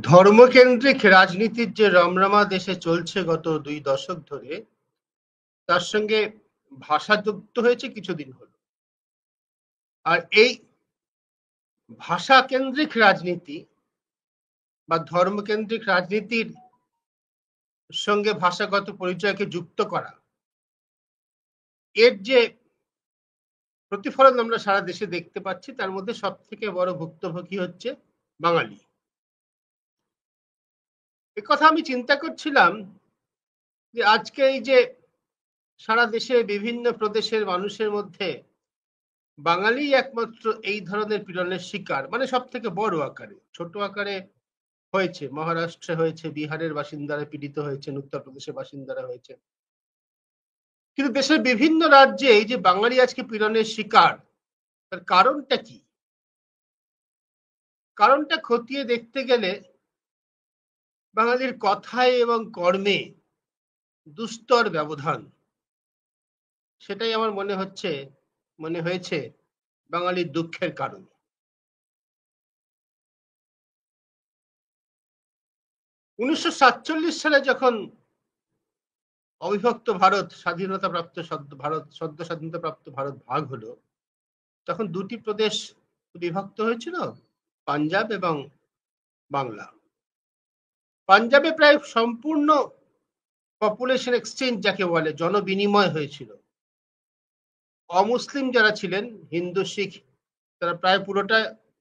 ধর্মকেন্দ্রিক রাজনীতির যে রমরমা দেশে চলছে গত 2 দশক ধরে, তার সঙ্গে ভাষা যুক্ত হয়েছে কিছুদিন হলো। আর এই ভাষা কেন্দ্রিক রাজনীতি বা ধর্মকেন্দ্রিক রাজনীতির সঙ্গে ভাষাগত পরিচয়কে যুক্ত করা, এর যে প্রতিফলন আমরা সারা দেশে দেখতে পাচ্ছি, তার মধ্যে সব থেকে বড় ভুক্তভোগী হচ্ছে বাঙালি। কথা আমি চিন্তা করছিলাম যে আজকে এই যে সারা দেশে বিভিন্ন প্রদেশের মানুষের মধ্যে বাঙালি একমাত্র এই ধরনের পীড়নের শিকার, মানে সব থেকে বড় আকারে, ছোট আকারে হয়েছে মহারাষ্ট্রে হয়েছে, বিহারের বাসিন্দারা পীড়িত হয়েছে, উত্তরপ্রদেশের বাসিন্দারা হয়েছে, কিন্তু দেশের বিভিন্ন রাজ্যে এই যে বাঙালি আজকে পীড়নের শিকার, তার কারণটা কি? কারণটা খতিয়ে দেখতে গেলে বাঙালির কথায় এবং কর্মে দুস্তর ব্যবধান, সেটাই আমার মনে হয়েছে বাঙালির দুঃখের কারণ। 1947 সালে যখন অবিভক্ত ভারত, স্বাধীনতাপ্রাপ্ত সদ্য স্বাধীনতাপ্রাপ্ত ভারত ভাগ হলো, তখন দুটি প্রদেশ বিভক্ত হয়েছিল, পাঞ্জাব এবং বাংলা। পাঞ্জাবে প্রায় সম্পূর্ণ পপুলেশন এক্সচেঞ্জ যাকে বলে, জনবিনিময় হয়েছিল। অমুসলিম যারা ছিলেন, হিন্দু শিখ, তারা প্রায় পুরোটা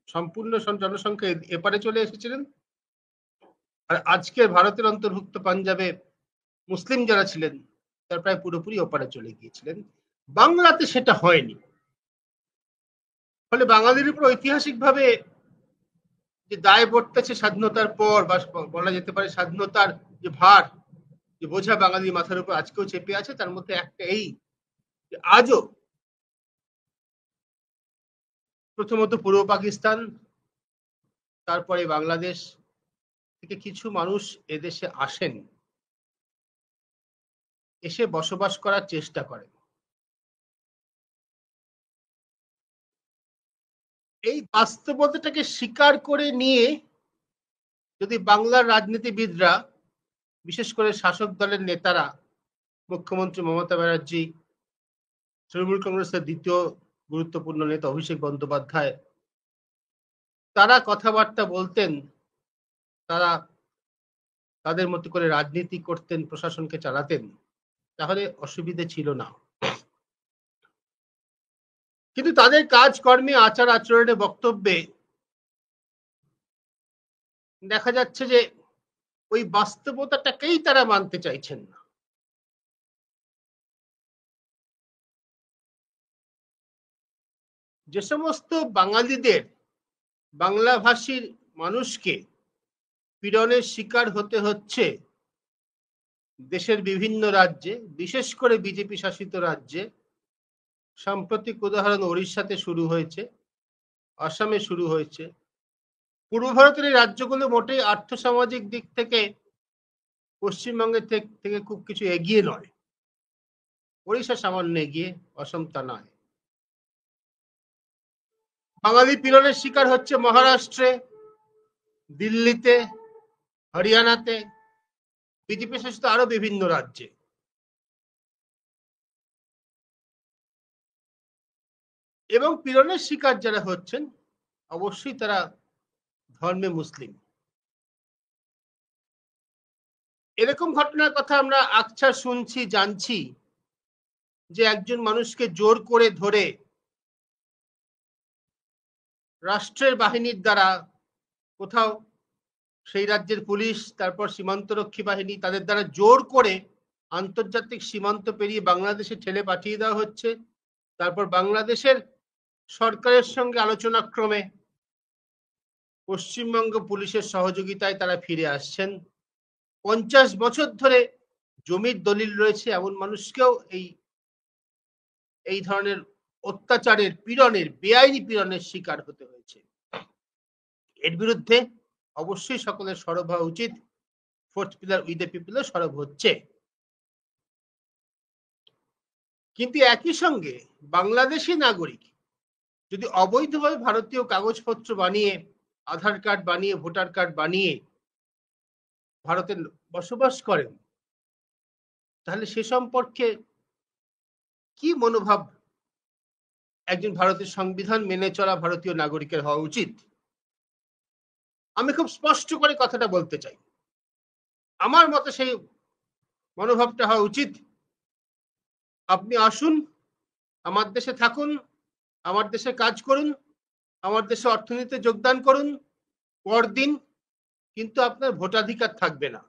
সম্পূর্ণ জনসংখ্যা এপারে চলে এসেছিলেন। আর আজকের ভারতের অন্তর্ভুক্ত পাঞ্জাবে মুসলিম যারা ছিলেন, তারা প্রায় পুরোপুরি ওপারে চলে গিয়েছিলেন। বাংলাতে সেটা হয়নি। ফলে বাঙালির উপর ঐতিহাসিকভাবে যে দায় বর্তেছে স্বাধীনতার পর, বা বলা যেতে পারে স্বাধীনতার যে ভার, যে বোঝা বাঙালির মাথার উপর আজকেও চেপে আছে, তার মধ্যে একটা এই যে আজও প্রথমত পূর্ব পাকিস্তান, তারপরে বাংলাদেশ থেকে কিছু মানুষ এদেশে আসেন, এসে বসবাস করার চেষ্টা করেন। এই বাস্তবতাটাকে স্বীকার করে নিয়ে যদি বাংলার রাজনীতিবিদরা, বিশেষ করে শাসক দলের নেতারা, মুখ্যমন্ত্রী মমতা ব্যানার্জি, তৃণমূল কংগ্রেসের দ্বিতীয় গুরুত্বপূর্ণ নেতা অভিষেক বন্দ্যোপাধ্যায়, তারা কথাবার্তা বলতেন, তারা তাদের মতো করে রাজনীতি করতেন, প্রশাসনকে চালাতেন, তাহলে অসুবিধে ছিল না। কিন্তু তাদের কাজকর্মে, আচার আচরণে, বক্তব্যে দেখা যাচ্ছে যে ওই বাস্তবতাটাকেই তারা মানতে চাইছেন না। যে সমস্ত বাঙালিদের, বাংলাভাষীর মানুষকে পীড়নের শিকার হতে হচ্ছে দেশের বিভিন্ন রাজ্যে, বিশেষ করে বিজেপি শাসিত রাজ্যে, সাম্প্রতিক উদাহরণ ওড়িশাতে শুরু হয়েছে, আসামে শুরু হয়েছে। পূর্ব ভারতের এই রাজ্যগুলো মোটেই আর্থসামাজিক দিক থেকে পশ্চিমবঙ্গের থেকে খুব কিছু এগিয়ে নয়। ওড়িশা সামান্য এগিয়ে, অসম তা নয়। বাঙালি পীড়নের শিকার হচ্ছে মহারাষ্ট্রে, দিল্লিতে, হরিয়ানাতে, বিজেপি শাসিত আরো বিভিন্ন রাজ্যে। এবং পীড়নের শিকার যারা হচ্ছেন, অবশ্যই তারা ধর্মে মুসলিম। এরকম ঘটনার কথা আমরা আকছার শুনছি, জানছি, যে একজন মানুষকে জোর করে ধরে রাষ্ট্রের বাহিনীর দ্বারা, কোথাও সেই রাজ্যের পুলিশ, তারপর সীমান্তরক্ষী বাহিনী, তাদের দ্বারা জোর করে আন্তর্জাতিক সীমান্ত পেরিয়ে বাংলাদেশে ঠেলে পাঠিয়ে দেওয়া হচ্ছে। তারপর বাংলাদেশের সরকারের সঙ্গে আলোচনা ক্রমে পশ্চিমবঙ্গ পুলিশের সহযোগিতায় তারা ফিরে আসছেন। 50 বছর ধরে জমির দলিল রয়েছে এমন মানুষকেও এই ধরনের অত্যাচারের, পীড়নের, বেআইনি পীড়নের শিকার হতে হয়েছে। এর বিরুদ্ধে অবশ্যই সকলের সরব হওয়া উচিত। Fourth pillar, we the people সরব হচ্ছে। কিন্তু একই সঙ্গে বাংলাদেশি নাগরিক যদি অবৈধভাবে ভারতীয় কাগজপত্র বানিয়ে, আধার কার্ড বানিয়ে, ভোটার কার্ড বানিয়ে ভারতে বসবাস করেন, তাহলে সে সম্পর্কে কি মনোভাব একজন ভারতের সংবিধান মেনে চলা ভারতীয় নাগরিকের হওয়া উচিত? আমি খুব স্পষ্ট করে কথাটা বলতে চাই। আমার মতে সেই মনোভাবটা হওয়া উচিত, আপনি আসুন, আমার দেশে থাকুন, আমার দেশে কাজ করুন, আমার দেশে অর্থনীতিতে যোগদান করুন, কর দিন, কিন্তু আপনার ভোটাধিকার থাকবে না।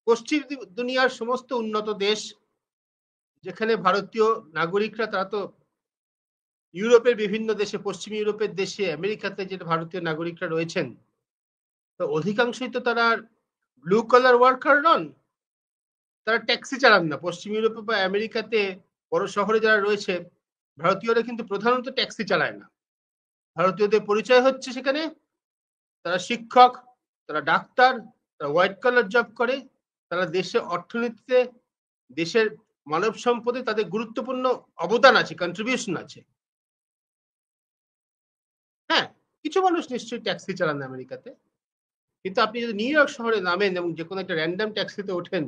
পশ্চিম দুনিয়ার সমস্ত উন্নত দেশ, যেখানে ভারতীয় নাগরিকরা, তারা তো ইউরোপের বিভিন্ন দেশে, পশ্চিম ইউরোপের দেশে, আমেরিকাতে যে ভারতীয় নাগরিকরা রয়েছেন, তো অধিকাংশই তো তারা ব্লু কলার ওয়ার্কার নন, তারা ট্যাক্সি চালান না। পশ্চিম ইউরোপে বা আমেরিকাতে বড় শহরে যারা রয়েছে, ভারতীয়রা কিন্তু প্রধানত ট্যাক্সি চালায় না। ভারতীয়দের পরিচয় হচ্ছে সেখানে তারা শিক্ষক, তারা ডাক্তার, তারা হোয়াইট কলার জব করে, তারা দেশের অর্থনীতিতে, দেশের মানব সম্পদে তাদের গুরুত্বপূর্ণ অবদান আছে, কন্ট্রিবিউশন আছে। হ্যাঁ, কিছু মানুষ নিশ্চয়ই ট্যাক্সি চালান আমেরিকাতে, কিন্তু আপনি যদি নিউ ইয়র্ক শহরে নামেন এবং যে কোনো একটা র্যান্ডম ট্যাক্সিতে ওঠেন,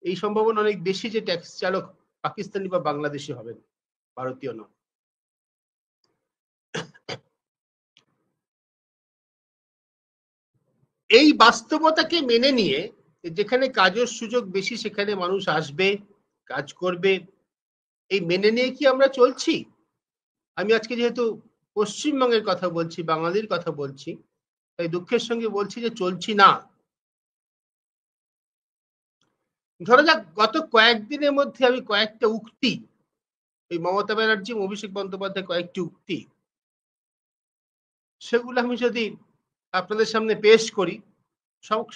এই সম্ভাবনা অনেক বেশি যে ট্যাক্সি চালক পাকিস্তানি বা বাংলাদেশি হবেন, ভারতীয় নন। এই বাস্তবতাকে মেনে নিয়ে, যেখানে কাজের সুযোগ বেশি সেখানে মানুষ আসবে, কাজ করবে, এই মেনে নিয়ে কি আমরা চলছি? আমি আজকে যেহেতু পশ্চিমবঙ্গের কথা বলছি, বাঙালির কথা বলছি, তাই দুঃখের সঙ্গে বলছি যে চলছি না। ধরা যাক গত কয়েকদিনের মধ্যে আমি কয়েকটা উক্তি, এই মমতা ব্যানার্জি, অভিষেক বন্দ্যোপাধ্যায় কয়েকটি উক্তি, সেগুলো আমি যদি আপনাদের সামনে পেশ করি,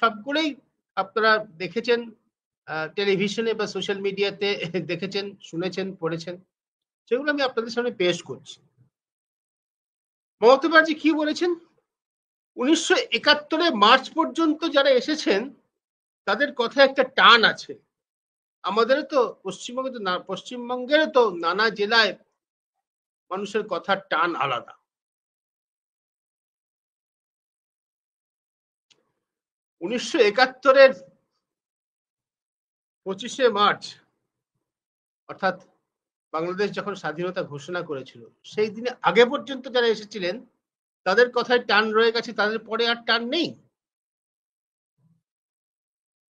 সবগুলোই আপনারা দেখেছেন, টেলিভিশনে বা সোশ্যাল মিডিয়াতে দেখেছেন, শুনেছেন, পড়েছেন, সেগুলো আমি আপনাদের সামনে পেশ করছি। মমতা ব্যানার্জি কি বলেছেন? 1971 মার্চ পর্যন্ত যারা এসেছেন তাদের কথায় একটা টান আছে। আমাদের তো পশ্চিমবঙ্গের তো নানা জেলায় মানুষের কথার টান আলাদা। 1971 25শে মার্চ, অর্থাৎ বাংলাদেশ যখন স্বাধীনতা ঘোষণা করেছিল, সেই দিনে আগে পর্যন্ত যারা এসেছিলেন তাদের কথায় টান রয়ে গেছে, তাদের পরে আর টান নেই।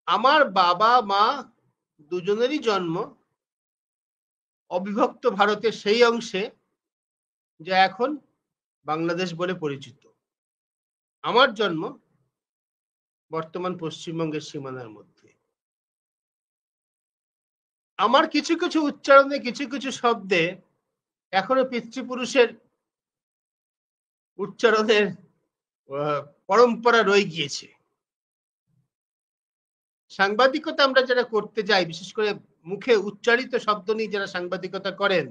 আমার বাবা মা দুজনেরই জন্ম অবিভক্ত ভারতের সেই অংশে যা এখন বাংলাদেশ বলে পরিচিত। আমার জন্ম বর্তমান পশ্চিমবঙ্গের সীমানার মধ্যে। আমার কিছু কিছু উচ্চারণে, কিছু কিছু শব্দে এখনো পিতৃপুরুষের উচ্চারণের পরম্পরা রয়ে গিয়েছে। সাংবাদিকতা আমরা যারা করতে যাই, বিশেষ করে মুখে উচ্চারিত শব্দ নিয়ে যারা সাংবাদিকতা করেন,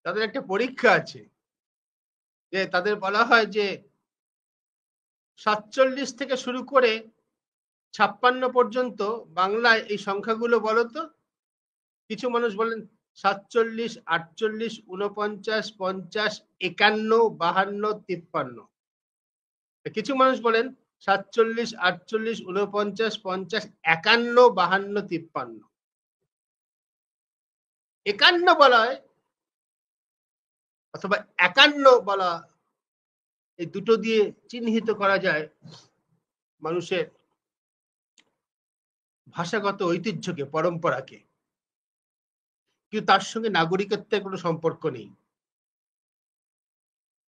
তাদের একটা পরীক্ষা আছে, যে তাদের বলা হয় যে 47 থেকে শুরু করে 56 পর্যন্ত বাংলায় এই সংখ্যাগুলো বলো তো। কিছু মানুষ বলেন 47, 48, 49, 50, 51, 52, 53। কিছু মানুষ বলেন 47, 48, 49, 50, 51, 52, 53। 51 বলা হয় অথবা 51 বলা, এই দুটো দিয়ে চিহ্নিত করা যায় মানুষের ভাষাগত ঐতিহ্যকে, পরম্পরাকে, কিন্তু তার সঙ্গে নাগরিকত্বের কোনো সম্পর্ক নেই,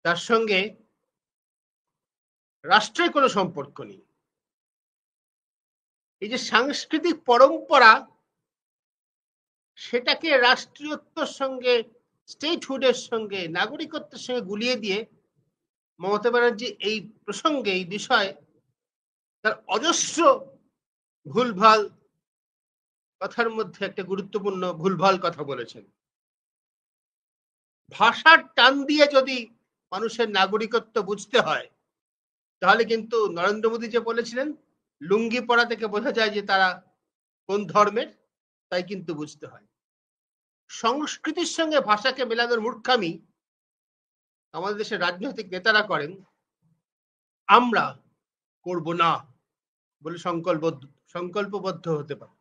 তার সঙ্গে রাষ্ট্রের কোনো সম্পর্ক নেই। এই যে সাংস্কৃতিক পরম্পরা, সেটাকে রাষ্ট্রীয়ত্বের সঙ্গে, স্টেটহুডের সঙ্গে, নাগরিকত্বের সঙ্গে গুলিয়ে দিয়ে মমতা ব্যানার্জি এই প্রসঙ্গে, এই বিষয়ে তার অজস্র ভুলভাল কথার মধ্যে একটা গুরুত্বপূর্ণ ভুলভাল কথা বলেছেন। ভাষার টান দিয়ে যদি মানুষের নাগরিকত্ব বুঝতে হয়, তাহলে কিন্তু নরেন্দ্র মোদী যে বলেছিলেন লুঙ্গি পরা থেকে বোঝা যায় যে তারা কোন ধর্মের, তাই কিন্তু বুঝতে হয়। সংস্কৃতির সঙ্গে ভাষাকে মেলানোর মূর্খামি আমাদের দেশের রাজনৈতিক নেতারা করেন, আমরা করব না। বলে সংকল্পবদ্ধ হতে পারে।